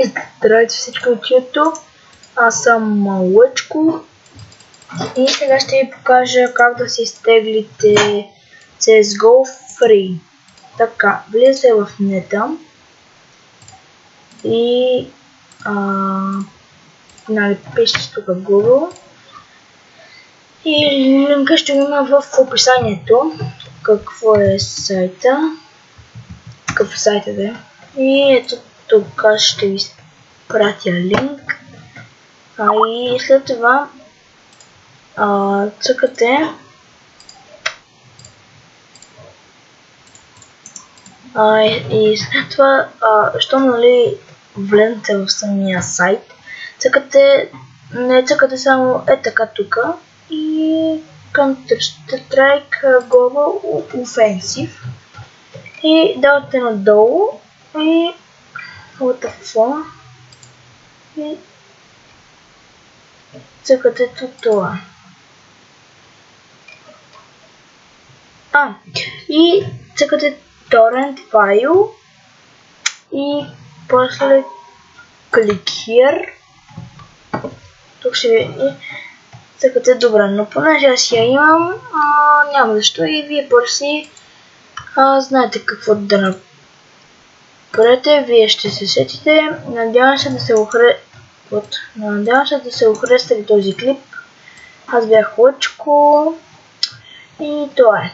Здравейте всички от YouTube, аз съм Лъчко и сега ще ви покажа как да си изтеглите CSGO Free. Така, влизате в нета и пишете тук Google и линка ще има в описанието какво е сайта, какъв е сайта да е. И ето тук ще ви пратя линк. И след това цъкате и след това, щом влезете в самия сайт, не цъкате само така тук и Counter-Strike Global Offensive и давате надолу и WTF и цъкате това. И цъкате torrent файл и после click here. Тук ще ви цъкате добре, но понеже аз я имам, няма защо и вие просто знаете какво да направите, вие ще се сетите. Надявам се да се го харесали този клип. Аз бях Лъчко и това е.